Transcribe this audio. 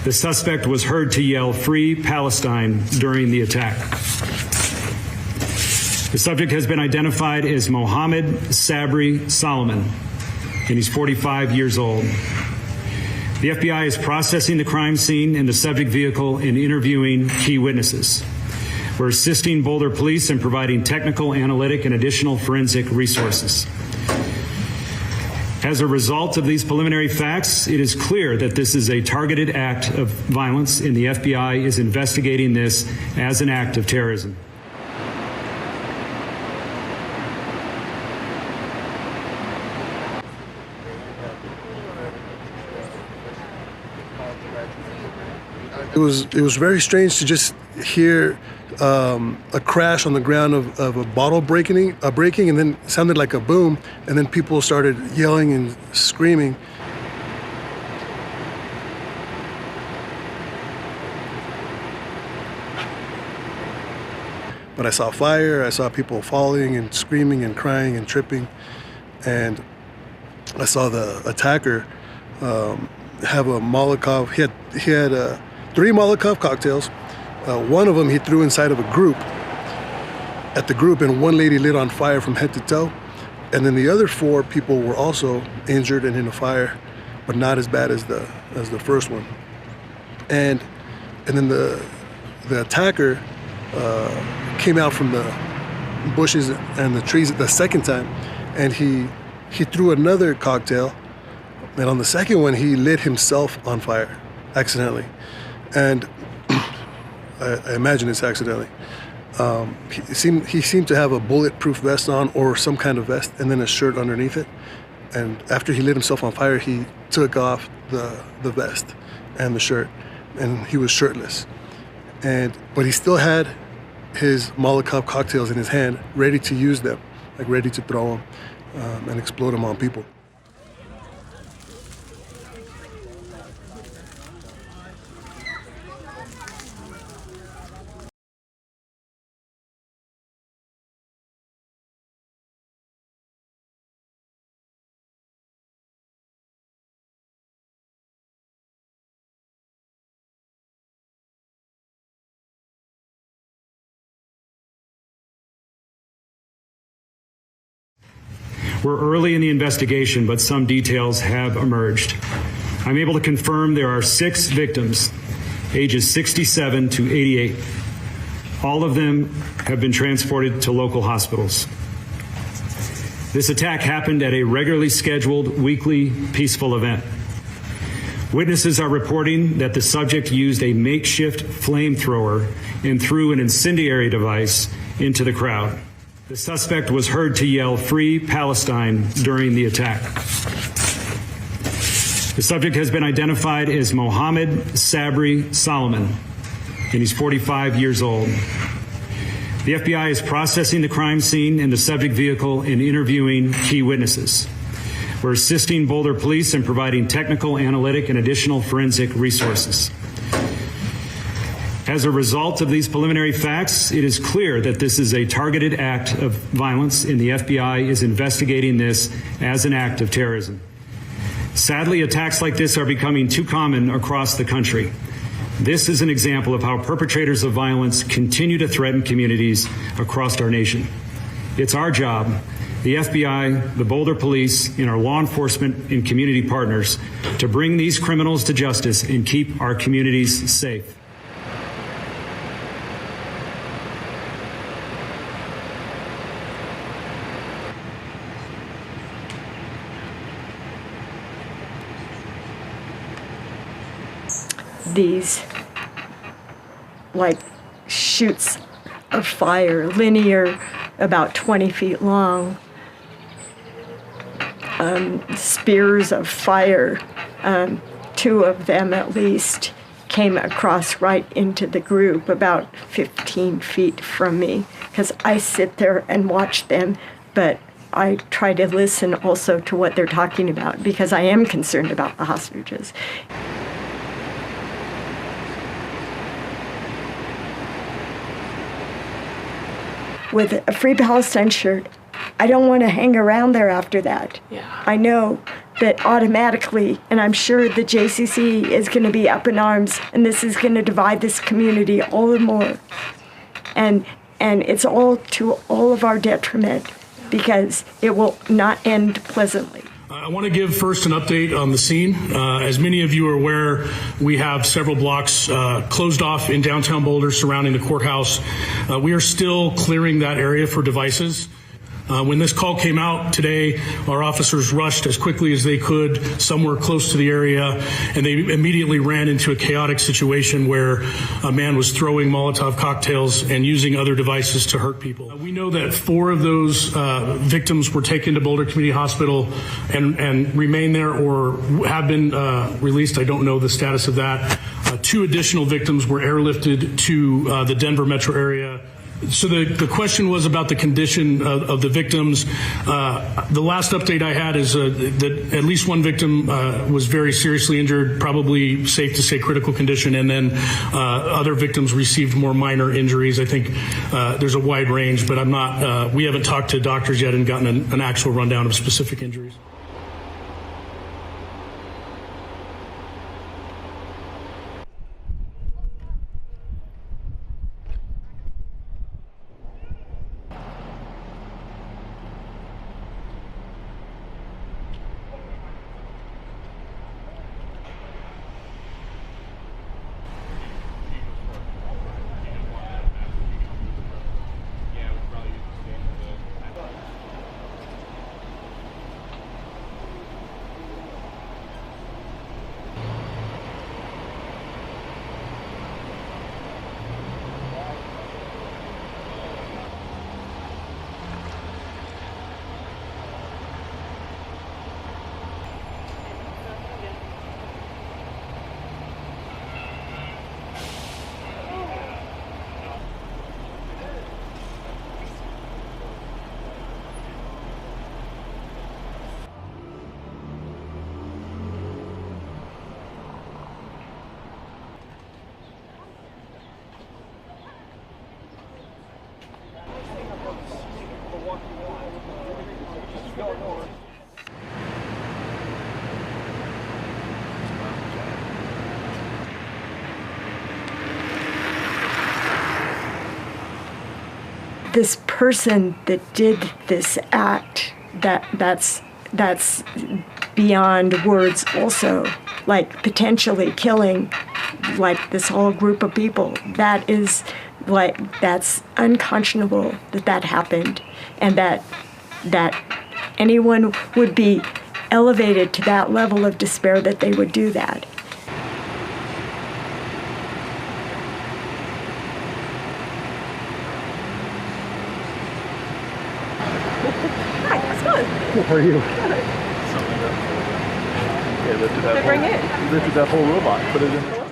The suspect was heard to yell, "Free Palestine," during the attack. The subject has been identified as Mohamed Sabry Soliman, and he's 45 years old. The FBI is processing the crime scene and the subject vehicle and interviewing key witnesses. We're assisting Boulder police in providing technical, analytic, and additional forensic resources. As a result of these preliminary facts, it is clear that this is a targeted act of violence, and the FBI is investigating this as an act of terrorism. It was very strange to just hear a crash on the ground of a bottle breaking, and then it sounded like a boom, and then people started yelling and screaming. But I saw fire, I saw people falling and screaming and crying and tripping, and I saw the attacker have a Molotov. He had 3 Molotov cocktails. One of them he threw inside of a group, and one lady lit on fire from head to toe. And then the other 4 people were also injured and in a fire, but not as bad as the first one. And then the attacker came out from the bushes and the trees the second time, and he threw another cocktail, and on the second one he lit himself on fire accidentally. And I imagine it's accidentally. He seemed to have a bulletproof vest on, or some kind of vest, and then a shirt underneath it. And after he lit himself on fire, he took off the vest and the shirt, and he was shirtless. But he still had his Molotov cocktails in his hand, ready to use them, like ready to throw them and explode them on people. We're early in the investigation, but some details have emerged. I'm able to confirm there are 6 victims, ages 67 to 88. All of them have been transported to local hospitals. This attack happened at a regularly scheduled weekly peaceful event. Witnesses are reporting that the subject used a makeshift flamethrower and threw an incendiary device into the crowd. The suspect was heard to yell, "Free Palestine," during the attack. The subject has been identified as Mohamed Sabry Soliman, and he's 45 years old. The FBI is processing the crime scene and the subject vehicle and interviewing key witnesses. We're assisting Boulder police in providing technical, analytic, and additional forensic resources. As a result of these preliminary facts, it is clear that this is a targeted act of violence, and the FBI is investigating this as an act of terrorism. Sadly, attacks like this are becoming too common across the country. This is an example of how perpetrators of violence continue to threaten communities across our nation. It's our job, the FBI, the Boulder Police, and our law enforcement and community partners, to bring these criminals to justice and keep our communities safe. These like shoots of fire, linear, about 20 feet long, spears of fire, 2 of them at least, came across right into the group about 15 feet from me, because I sit there and watch them, but I try to listen also to what they're talking about, because I am concerned about the hostages. With a Free Palestine shirt, I don't want to hang around there after that. Yeah. I know that automatically, and I'm sure the JCC is going to be up in arms, and this is going to divide this community all the more. And it's all to all of our detriment, because it will not end pleasantly. I want to give first an update on the scene. As many of you are aware, we have several blocks closed off in downtown Boulder surrounding the courthouse. We are still clearing that area for devices. When this call came out today, our officers rushed as quickly as they could somewhere close to the area, and they immediately ran into a chaotic situation where a man was throwing Molotov cocktails and using other devices to hurt people. We know that 4 of those victims were taken to Boulder Community Hospital and remain there or have been released. I don't know the status of that. 2 additional victims were airlifted to the Denver metro area. So the question was about the condition of the victims. The last update I had is that at least 1 victim was very seriously injured, probably safe to say critical condition, and then other victims received more minor injuries. I think there's a wide range, but we haven't talked to doctors yet and gotten an actual rundown of specific injuries. This person that did this act, that's beyond words also, like potentially killing like this whole group of people. That's unconscionable that happened, and that anyone would be elevated to that level of despair that they would do that. How are you? Yeah, lifted that whole robot, put it in.